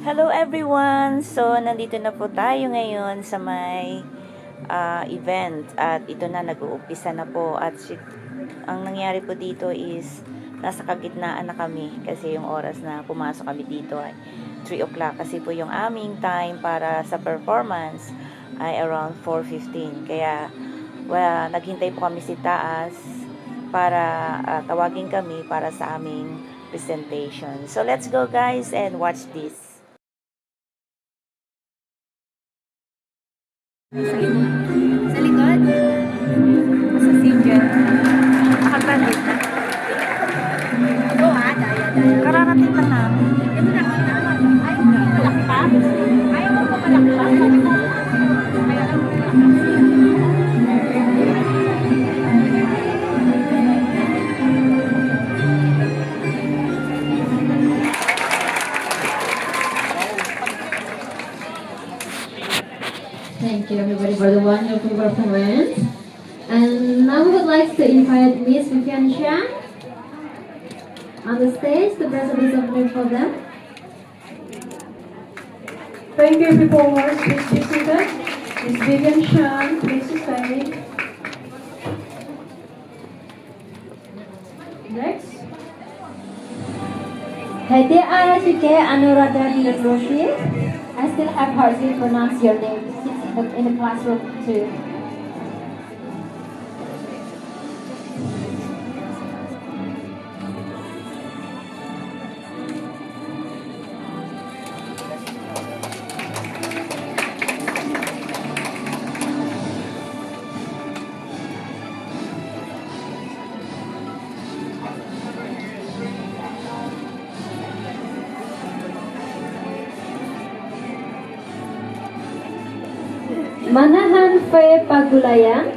Hello everyone! So, nandito na po tayo ngayon sa may event at ito na, nag-uumpisa na po at ang nangyari po dito is nasa kagitnaan na kami kasi yung oras na pumasok kami dito ay 3 o'clock kasi po yung aming time para sa performance ay around 4:15 kaya naghintay po kami si taas para tawagin kami para sa aming presentation. So, let's go guys and watch this. Sa likod? Sa likod? Sa Singer. Nakatalik na. Oo daya. Kararating lang namin. Ayaw mo malaki pa? Ayaw mo malaki pa? Sabi mo, ayaw mo malaki pa. Thank you everybody for the wonderful performance. And now we would like to invite Miss Vivian Xiang on the stage to present this opening for them. Thank you performers. Please be seated. Miss Vivian Xiang, please stay. Next. Haiti Arashike Anuradha Roshi. I still have hard to pronounce your name. She's in the classroom too. Manahan Fe Pagulayan.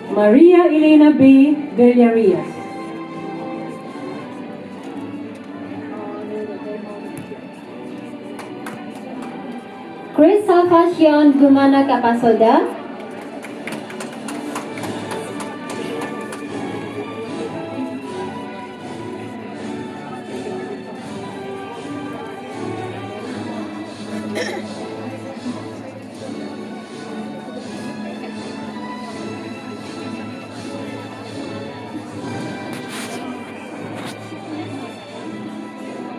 Maria Elena B. Villarias. Chris Salvacion Gumana Capasoda.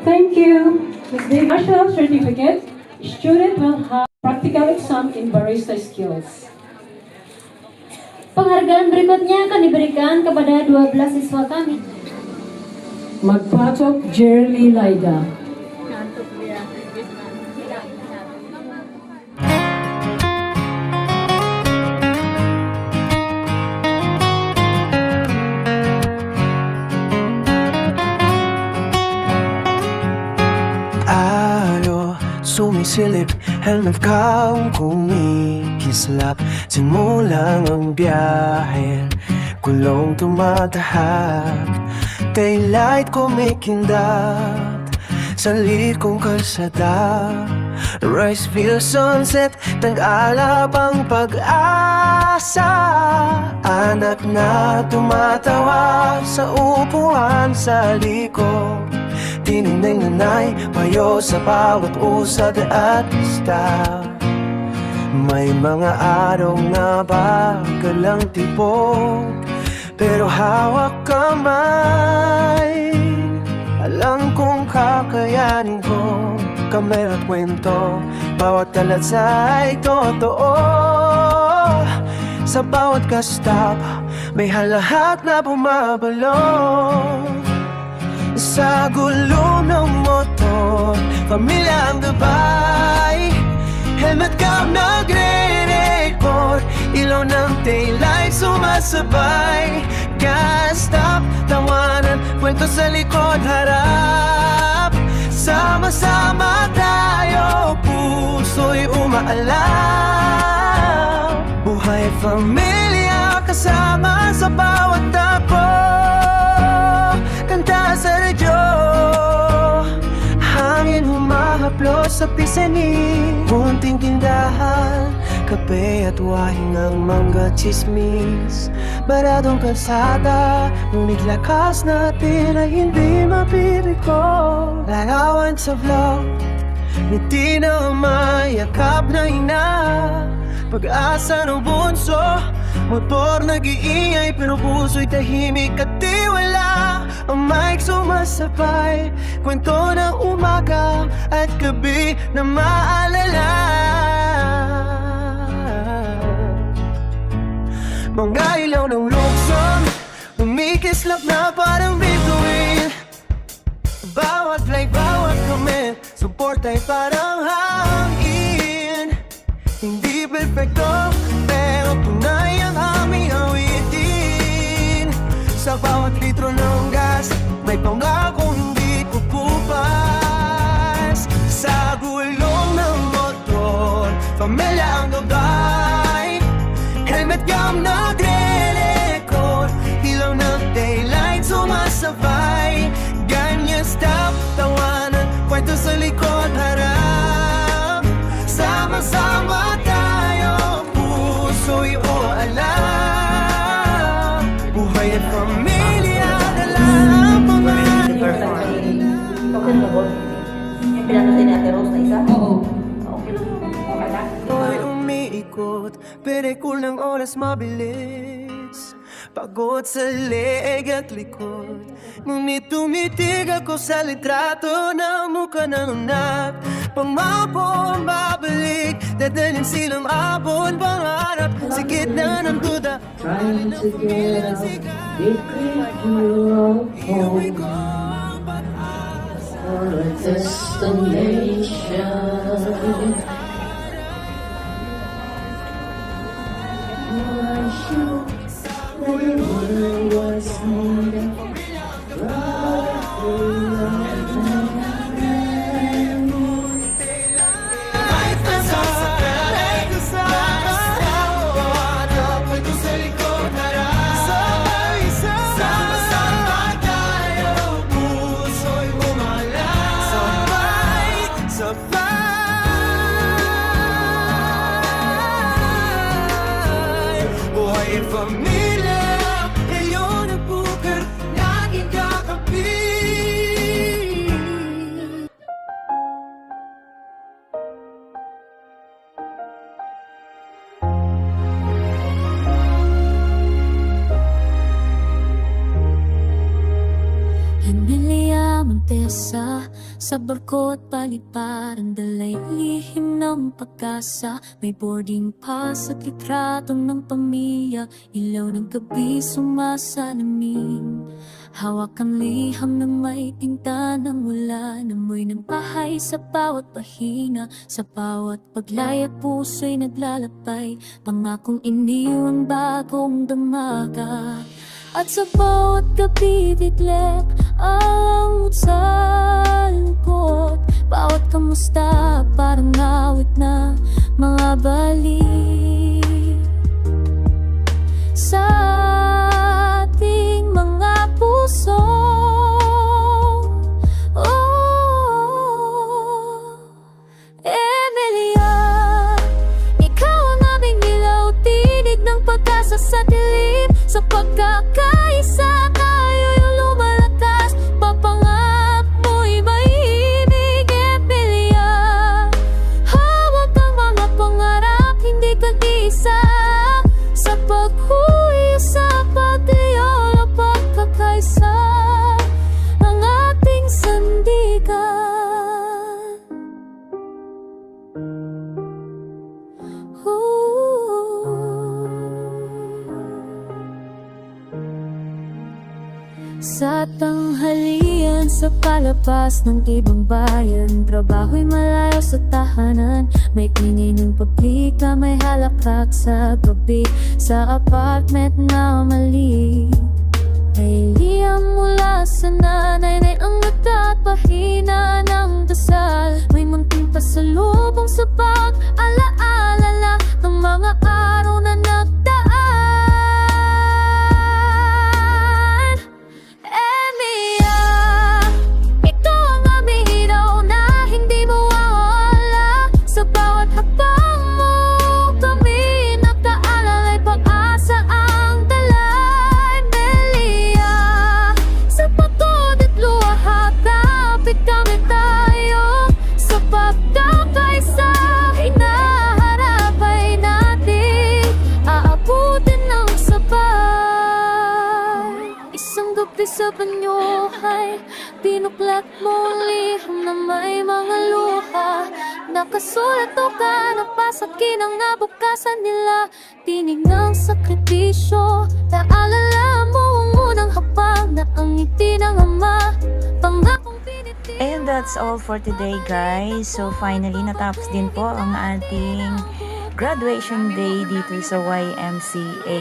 Thank you. With the national certificate, student will have practical exam in barista skills. Penghargaan berikutnya akan diberikan kepada 12 siswa kami. Magpatok Jerly Laida. Sumisilip, helmet kang kumikislap. Simulang ang biyahe, kulong tumatahak. Daylight kumikindat sa likong kalsada. Rice field sunset, tag-alap ang pag-asa. Anak na tumatawa sa upuan sa likod. Tininding nanay, payo sa bawat usad at staff. May mga araw na bagalang tipog, pero hawak kamay. Alam kong kakayanin ko, kamera at kwento. Bawat talatsay totoo. Sa bawat ka-stop, may halahat na bumabalong. Sa gulo ng motor, pamilya ang gabay. Helmet cam nagre-record, ilaw ng taillight sumasabay. Gas stop, tawanan, kwento sa likod, harap. Sama-sama tayo, puso'y umaalam. Buhay pamilya kasama sa bawat sa pisani. Munting tindahan, kape at wahing ang mga chismis. Baradong kalsada, ngunit lakas natin ay hindi mapipiko. Larawan sa vlog, ngiti na mayakap na ina. Pag-asa ng bunso, motor nag-iingay pero puso'y tahimik at di wala. Ang mic sumasabay, kwento ng umaga at gabi na maalala. Mga ilaw ng lukson, umikislap na parang bituin. Bawat like, bawat comment, support ay parang hangin. Hindi perfecto, pero tunay ang aming awitin. Sa bawat litro ng gas, may pangako hindi kukupas. Sa gulong ng motor, pamilya ang gabay. Helmet gam nagre-record, ilaw ng daylight sumasabay. Ganyan stop, tawanan, kwento sa likod harap. Sama-sama tayo, puso'y o alam. Buhay at pamilya, dala ang pangalan. Okay mo ba? Yung pinanotin ni Ate Rose na isa? Oo. Okay lang. Okay na. Ako'y umiikot, perikul ng oras mabilis. Pagod sa leeg at likod, ngunit tumitig ako sa litrato ng mukha ng anak. Pangmapo ang babalik, dadalhin silang abon, pangarap sa gitna ng duda. Trying to get out, they creep you home for a destination. I should really was needed. Pamilya, kayo nagbukat, laging kakapit. Emilia Montesa, sa barko at paliparan, dalay lihim ng pag-asa. May boarding pass at litrato ng pamilya, ilaw ng gabi sumasalamin. Hawak ang liham ng may tinta ng ulan, amoy ng bahay sa bawat pahinga. Sa bawat paglaya puso'y naglalapay, pangakong iniwang bagong damaga. At sa bawat gabi bigla ang sa lungkot. Bawat kamusta parang awit na mga balik sa ating mga puso. Oh, Emilia, ikaw ang aming ilaw, tinig ng pag-asa sa dilim. Sa pagkakaisa tayo'y lumalakas, papangak mo'y maibig, Emilia. Hawak ang mga pangarap, hindi ka isa. Sa paghuyo sa pagdiyola, pagkakaisa, ang ating sandigan. Sa tanghalian, sa palabas ng ibang bayan, trabaho'y malayo sa tahanan. May klingay ng pabrika, may halakhak sa gabi. Sa apartment na mali, may liyam mula sa nanay na ang nagpapahina ng dasal. May munting pasalubong sa pag-alaala ng mga araw na nagdaan. Emilia, ito ang aming ilaw na hindi mawawala. Umpisa pa niyo ay pinuklat mo ang liham na may mga luha. Nakasulat o ka na pasakin ang nabukasan nila. Tinig ng sakripisyo, naalala mo ang unang hapag na ang ngiti ng ama. Pangakong piniti. And that's all for today, guys. So finally natapos din po ang ating graduation day dito sa YMCA.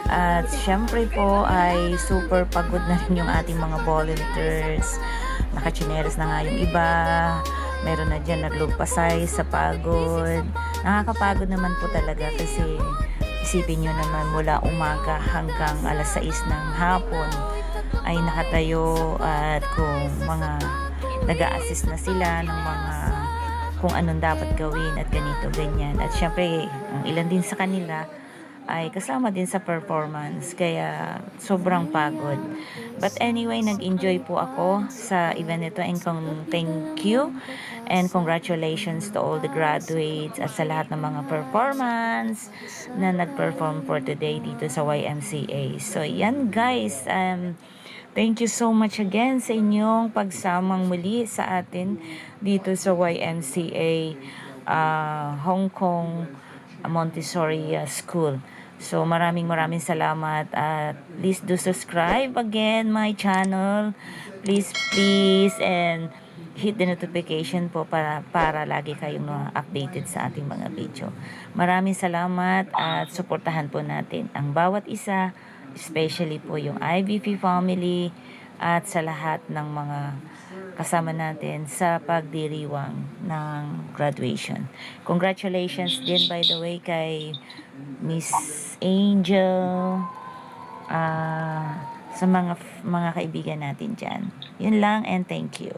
At syempre po ay super pagod na rin yung ating mga volunteers. Nakachinelas na nga yung iba. Meron na dyan naglugpasay sa pagod. Nakakapagod naman po talaga kasi isipin nyo naman mula umaga hanggang alas 6 ng hapon ay nakatayo at kung mga nag-a-assist na sila ng mga kung anong dapat gawin at ganito, ganyan. At syempre, ang ilan din sa kanila ay kasama din sa performance kaya sobrang pagod. But anyway, nag-enjoy po ako sa event nito and thank you and congratulations to all the graduates at sa lahat ng mga performance na nag-perform for today dito sa YMCA. So yan guys, thank you so much again sa inyong pagsamang muli sa atin dito sa YMCA Hong Kong Montessori School. So maraming salamat at please do subscribe again my channel. Please and hit the notification po para lagi kayong updated sa ating mga video. Maraming salamat at suportahan po natin ang bawat isa, especially po yung IVP family at sa lahat ng mga kasama natin sa pagdiriwang ng graduation. Congratulations din by the way kay Miss Angel, sa mga kaibigan natin dyan. Yun lang and thank you.